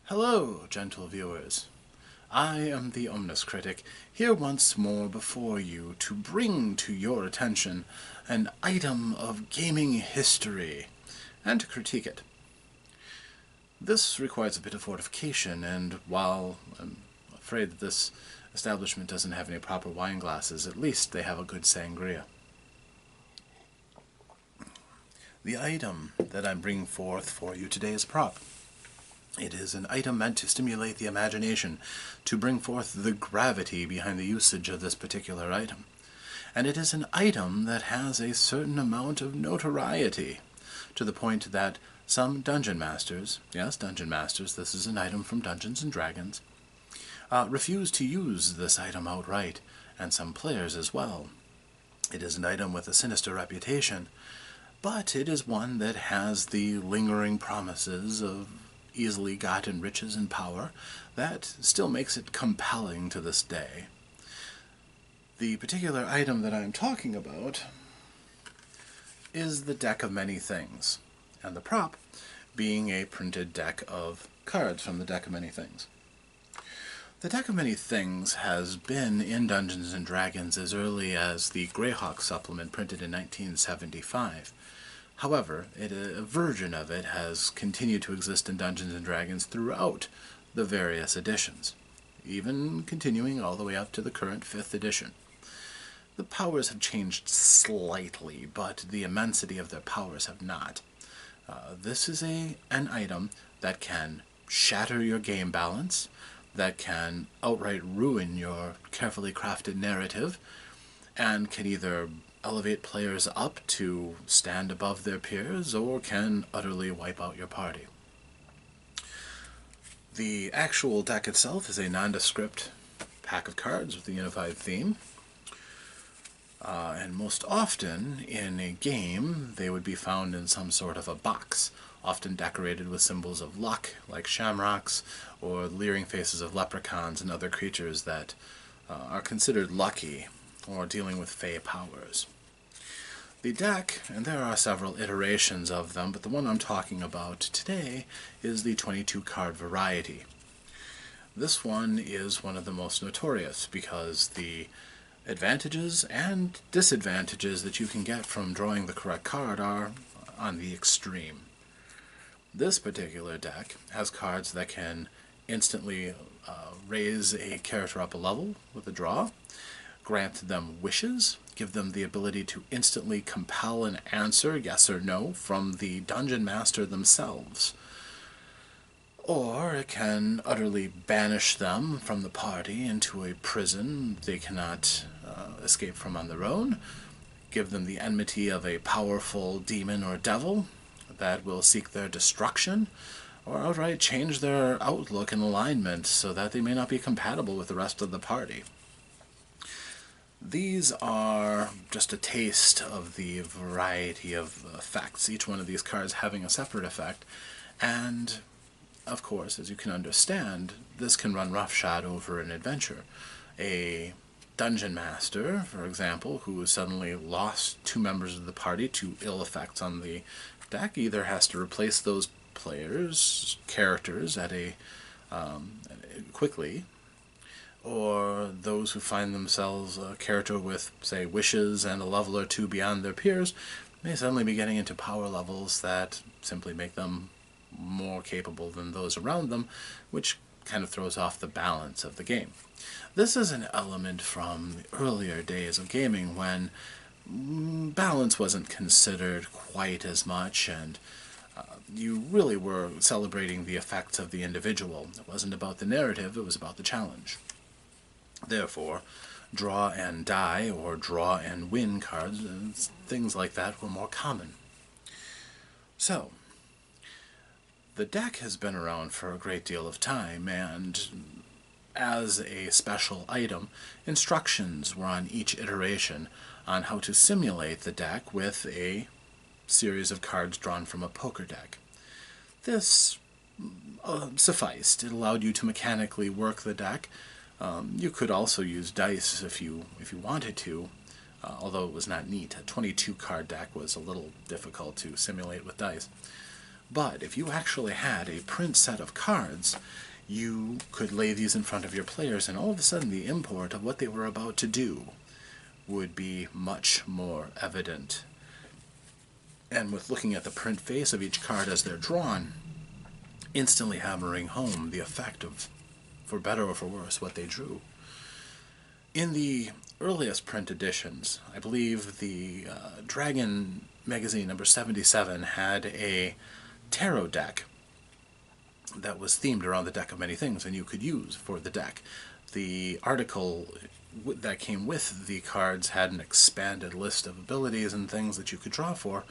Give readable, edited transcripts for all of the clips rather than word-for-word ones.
Hello, gentle viewers. I am the OmnusCritic, here once more before you to bring to your attention an item of gaming history, and to critique it. This requires a bit of fortification, and while I'm afraid that this establishment doesn't have any proper wine glasses, at least they have a good sangria. The item that I'm bringing forth for you today is a prop. It is an item meant to stimulate the imagination, to bring forth the gravity behind the usage of this particular item. And it is an item that has a certain amount of notoriety, to the point that some dungeon masters, yes, dungeon masters, this is an item from Dungeons & Dragons, refuse to use this item outright, and some players as well. It is an item with a sinister reputation, but it is one that has the lingering promises of easily gotten riches and power that still makes it compelling to this day. The particular item that I am talking about is the Deck of Many Things, and the prop being a printed deck of cards from the Deck of Many Things. The Deck of Many Things has been in Dungeons & Dragons as early as the Greyhawk supplement printed in 1975. However, a version of it has continued to exist in Dungeons & Dragons throughout the various editions, even continuing all the way up to the current 5th edition. The powers have changed slightly, but the immensity of their powers have not. This is an item that can shatter your game balance, that can outright ruin your carefully crafted narrative, and can either elevate players up to stand above their peers, or can utterly wipe out your party. The actual deck itself is a nondescript pack of cards with a unified theme, and most often in a game they would be found in some sort of a box, often decorated with symbols of luck, like shamrocks, or leering faces of leprechauns and other creatures that are considered lucky, or dealing with fey powers. The deck, and there are several iterations of them, but the one I'm talking about today is the 22-card variety. This one is one of the most notorious because the advantages and disadvantages that you can get from drawing the correct card are on the extreme. This particular deck has cards that can instantly raise a character up a level with a draw, grant them wishes, give them the ability to instantly compel an answer, yes or no, from the dungeon master themselves. Or it can utterly banish them from the party into a prison they cannot escape from on their own, give them the enmity of a powerful demon or devil that will seek their destruction, or outright change their outlook and alignment so that they may not be compatible with the rest of the party. These are just a taste of the variety of effects, each one of these cards having a separate effect, and of course, as you can understand, this can run roughshod over an adventure. A dungeon master, for example, who suddenly lost 2 members of the party to ill effects on the deck, either has to replace those players' characters at quickly, or those who find themselves a character with, say, wishes and a level or 2 beyond their peers may suddenly be getting into power levels that simply make them more capable than those around them, which kind of throws off the balance of the game. This is an element from the earlier days of gaming when balance wasn't considered quite as much, and you really were celebrating the effects of the individual. It wasn't about the narrative, it was about the challenge. Therefore, draw and die, or draw and win cards, and things like that were more common. So, the deck has been around for a great deal of time, and as a special item, instructions were on each iteration on how to simulate the deck with a series of cards drawn from a poker deck. This sufficed. It allowed you to mechanically work the deck. You could also use dice if you wanted to, although it was not neat. A 22 card deck was a little difficult to simulate with dice. But if you actually had a print set of cards, you could lay these in front of your players, and all of a sudden the import of what they were about to do would be much more evident. And with looking at the print face of each card as they're drawn, instantly hammering home the effect of, for better or for worse, what they drew. In the earliest print editions, I believe the Dragon magazine number 77 had a tarot deck that was themed around the deck of many things, and you could use for the deck. The article that came with the cards had an expanded list of abilities and things that you could draw for,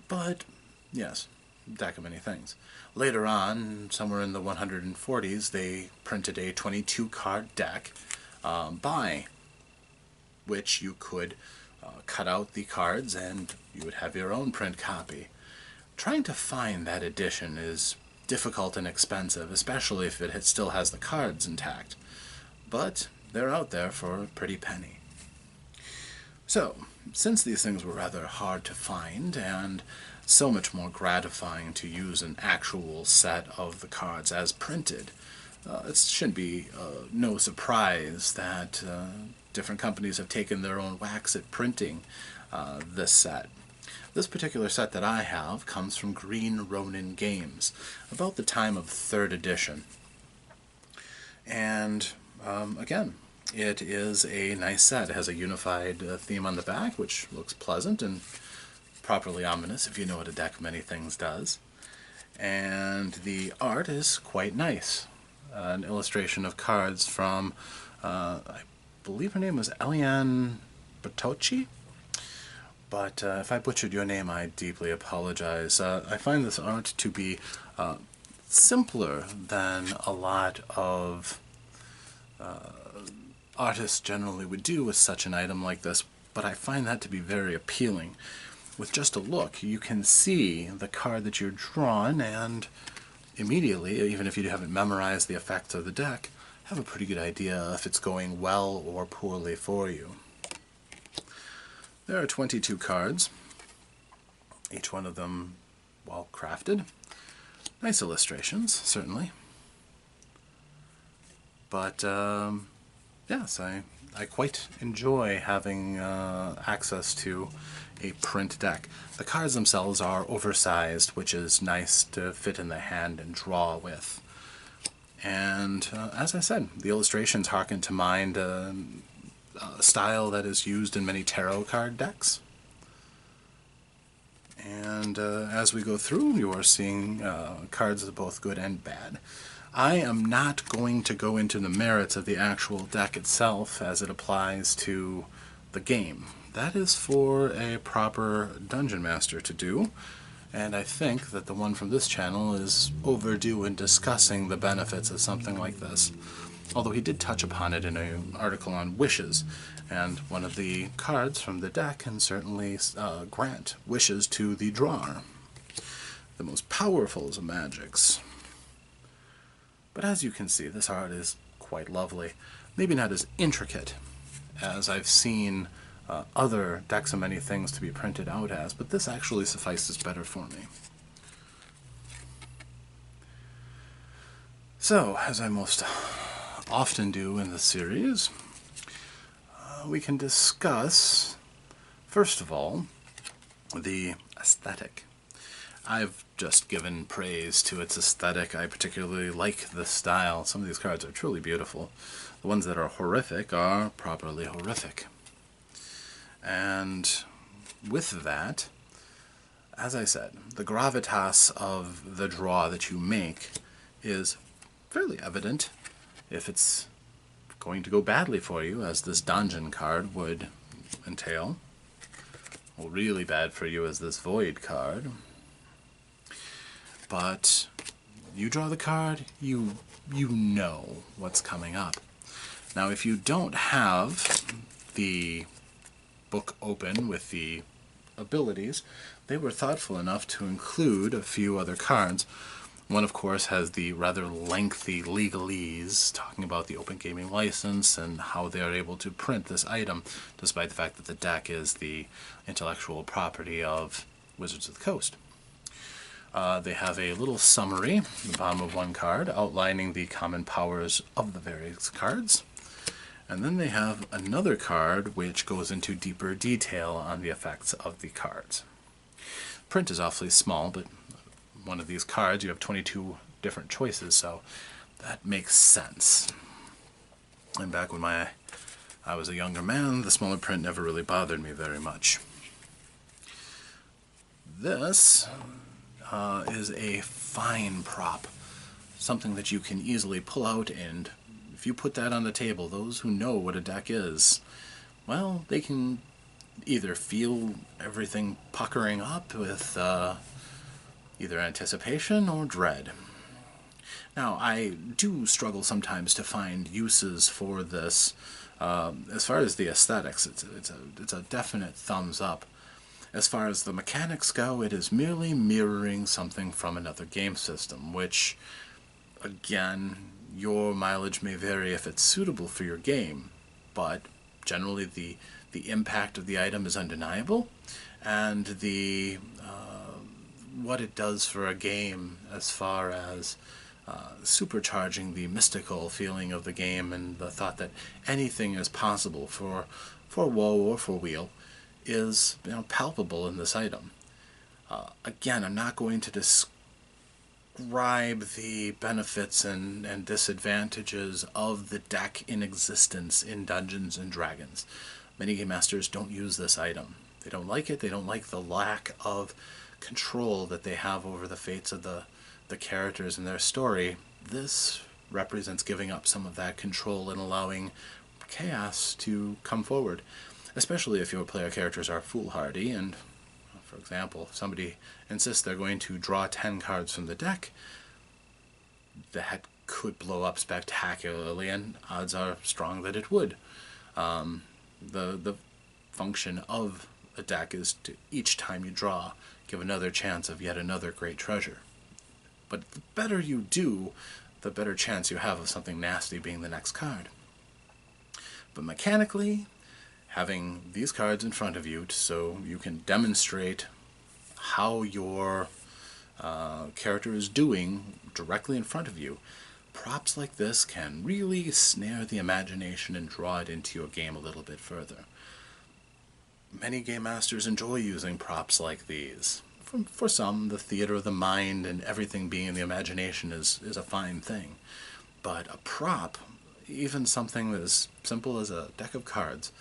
but yes, deck of many things. Later on, somewhere in the 140s, they printed a 22 card deck by which you could cut out the cards and you would have your own print copy. Trying to find that edition is difficult and expensive, especially if it still has the cards intact, but they're out there for a pretty penny. So, since these things were rather hard to find and so much more gratifying to use an actual set of the cards as printed, it shouldn't be no surprise that different companies have taken their own whacks at printing this set. This particular set that I have comes from Green Ronin Games, about the time of 3rd edition. And again, it is a nice set. It has a unified theme on the back, which looks pleasant and properly ominous if you know what a deck of many things does. And the art is quite nice. An illustration of cards from, I believe her name was Eliane Bertocci? But if I butchered your name, I deeply apologize. I find this art to be simpler than a lot of artists generally would do with such an item like this, but I find that to be very appealing. With just a look, you can see the card that you're drawn, and immediately, even if you haven't memorized the effects of the deck, have a pretty good idea if it's going well or poorly for you. There are 22 cards, each one of them well crafted. Nice illustrations, certainly. But yes, I quite enjoy having access to a print deck. The cards themselves are oversized, which is nice to fit in the hand and draw with. And as I said, the illustrations harken to mind a style that is used in many tarot card decks. And as we go through, you are seeing cards that are both good and bad. I am not going to go into the merits of the actual deck itself as it applies to the game. That is for a proper dungeon master to do, and I think that the one from this channel is overdue in discussing the benefits of something like this. Although he did touch upon it in an article on wishes, and one of the cards from the deck can certainly grant wishes to the drawer. The most powerful of magics. But as you can see, this art is quite lovely. Maybe not as intricate as I've seen other decks of many things to be printed out as, but this actually suffices better for me. So, as I most often do in the series, we can discuss, first of all, the aesthetic. I've just given praise to its aesthetic. I particularly like the style. Some of these cards are truly beautiful. The ones that are horrific are properly horrific. And with that, as I said, the gravitas of the draw that you make is fairly evident if it's going to go badly for you, as this dungeon card would entail, or really bad for you as this void card. But you draw the card, you know what's coming up. Now, if you don't have the book open with the abilities, they were thoughtful enough to include a few other cards. One, of course, has the rather lengthy legalese talking about the Open Gaming License and how they are able to print this item, despite the fact that the deck is the intellectual property of Wizards of the Coast. They have a little summary at the bottom of one card outlining the common powers of the various cards. And then they have another card which goes into deeper detail on the effects of the cards. Print is awfully small, but one of these cards you have 22 different choices, so that makes sense. And back when I was a younger man, the smaller print never really bothered me very much. This is a fine prop, something that you can easily pull out, and if you put that on the table, those who know what a deck is, well, they can either feel everything puckering up with either anticipation or dread. Now, I do struggle sometimes to find uses for this. As far as the aesthetics, it's a definite thumbs up. As far as the mechanics go, it is merely mirroring something from another game system, which, again, your mileage may vary if it's suitable for your game, but generally the impact of the item is undeniable, and the what it does for a game as far as supercharging the mystical feeling of the game and the thought that anything is possible for woe or for weal is palpable in this item. Again, I'm not going to describe the benefits and disadvantages of the deck in existence in Dungeons and Dragons. Many game masters don't use this item. They don't like it. They don't like the lack of control that they have over the fates of the characters in their story. This represents giving up some of that control and allowing chaos to come forward, especially if your player characters are foolhardy and, for example, if somebody insists they're going to draw 10 cards from the deck, that could blow up spectacularly, and odds are strong that it would. The function of a deck is to, each time you draw, give another chance of yet another great treasure. But the better you do, the better chance you have of something nasty being the next card. But mechanically, having these cards in front of you so you can demonstrate how your character is doing directly in front of you, props like this can really snare the imagination and draw it into your game a little bit further. Many game masters enjoy using props like these. For some, the theater of the mind and everything being in the imagination is a fine thing. But a prop, even something as simple as a deck of cards,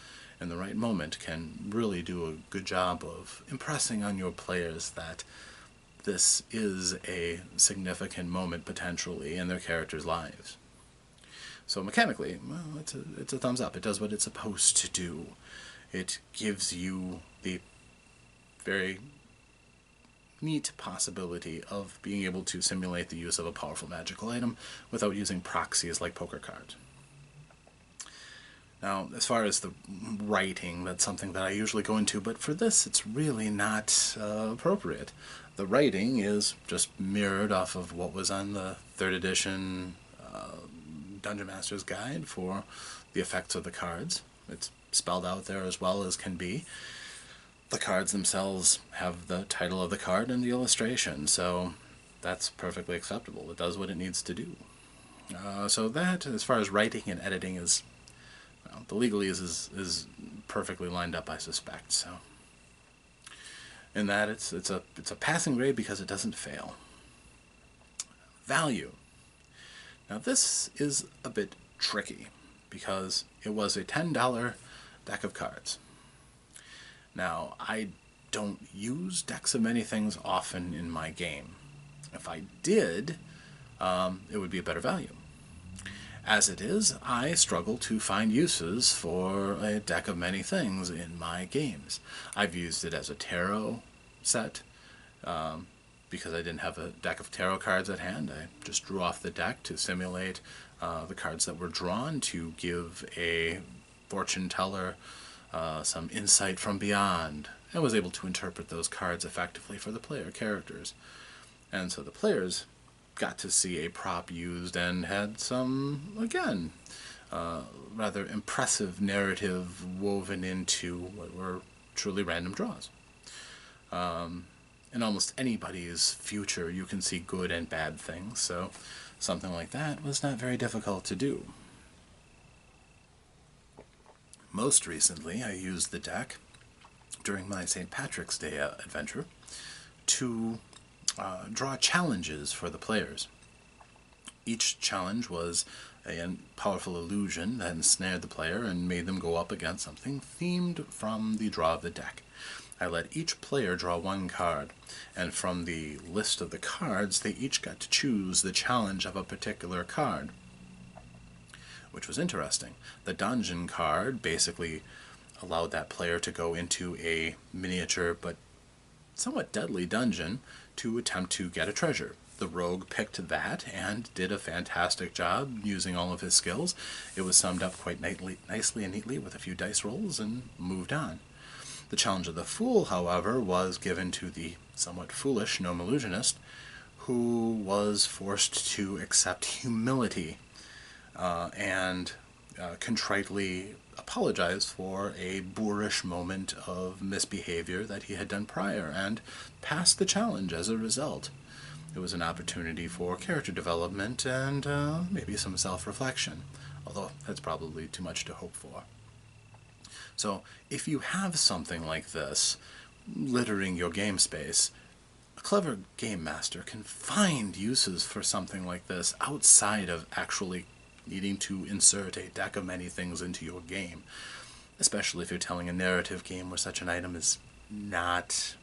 in the right moment can really do a good job of impressing on your players that this is a significant moment potentially in their characters' lives. So mechanically, well, it's a thumbs up. It does what it's supposed to do. It gives you the very neat possibility of being able to simulate the use of a powerful magical item without using proxies like poker cards. Now, as far as the writing, that's something that I usually go into, but for this it's really not appropriate. The writing is just mirrored off of what was on the 3rd edition Dungeon Master's Guide for the effects of the cards. It's spelled out there as well as can be. The cards themselves have the title of the card and the illustration, so that's perfectly acceptable. It does what it needs to do. So that, as far as writing and editing, is, well, the legalese is perfectly lined up, I suspect. So in that, it's a passing grade because it doesn't fail. Value. Now this is a bit tricky because it was a $10 deck of cards. Now, I don't use decks of many things often in my game. If I did, it would be a better value. As it is, I struggle to find uses for a deck of many things in my games. I've used it as a tarot set, because I didn't have a deck of tarot cards at hand. I just drew off the deck to simulate the cards that were drawn to give a fortune teller some insight from beyond, and was able to interpret those cards effectively for the player characters. And so the players got to see a prop used and had some, again, rather impressive narrative woven into what were truly random draws. In almost anybody's future, you can see good and bad things, so something like that was not very difficult to do. Most recently, I used the deck during my St. Patrick's Day adventure to draw challenges for the players. Each challenge was a powerful illusion that ensnared the player and made them go up against something themed from the draw of the deck. I let each player draw one card, and from the list of the cards, they each got to choose the challenge of a particular card, which was interesting. The dungeon card basically allowed that player to go into a miniature but somewhat deadly dungeon to attempt to get a treasure. The rogue picked that and did a fantastic job using all of his skills. It was summed up quite nicely and neatly with a few dice rolls and moved on. The challenge of the fool, however, was given to the somewhat foolish gnome illusionist, who was forced to accept humility and contritely apologize for a boorish moment of misbehavior that he had done prior, and passed the challenge as a result. It was an opportunity for character development and maybe some self-reflection, although that's probably too much to hope for. So if you have something like this littering your game space, a clever game master can find uses for something like this outside of actually needing to insert a deck of many things into your game, especially if you're telling a narrative game where such an item is not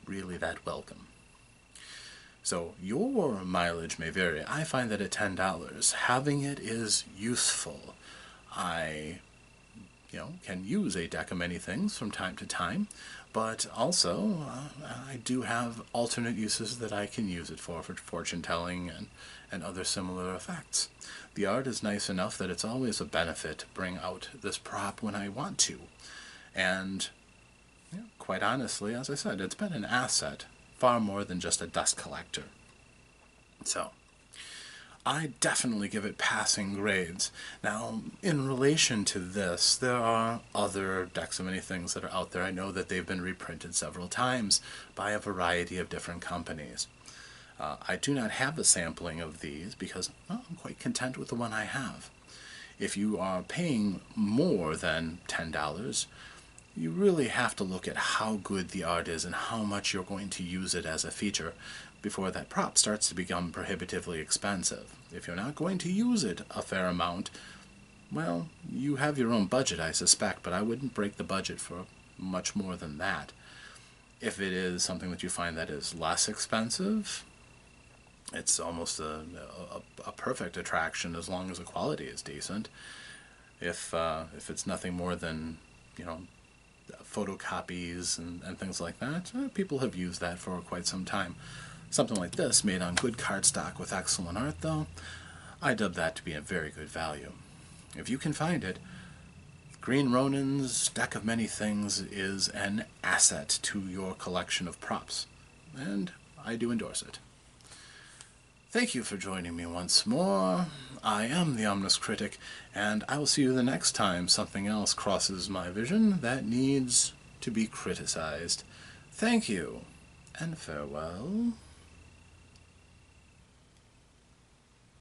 really that welcome. So your mileage may vary. I find that at $10, having it is useful. I can use a deck of many things from time to time, but also I do have alternate uses that I can use it for fortune telling and other similar effects. The art is nice enough that it's always a benefit to bring out this prop when I want to, and quite honestly, as I said, it's been an asset far more than just a dust collector. So I definitely give it passing grades. Now, in relation to this, there are other decks of many things that are out there. I know that they've been reprinted several times by a variety of different companies. I do not have a sampling of these because I'm quite content with the one I have. If you are paying more than $10, you really have to look at how good the art is and how much you're going to use it as a feature before that prop starts to become prohibitively expensive. If you're not going to use it a fair amount, well, you have your own budget, I suspect, but I wouldn't break the budget for much more than that. If it is something that you find that is less expensive, it's almost a perfect attraction as long as the quality is decent. If it's nothing more than, photocopies and things like that, people have used that for quite some time. Something like this, made on good cardstock with excellent art, though, I dub that to be a very good value. If you can find it, Green Ronin's Deck of Many Things is an asset to your collection of props, and I do endorse it. Thank you for joining me once more. I am the OmnusCritic, and I will see you the next time something else crosses my vision that needs to be criticized. Thank you, and farewell.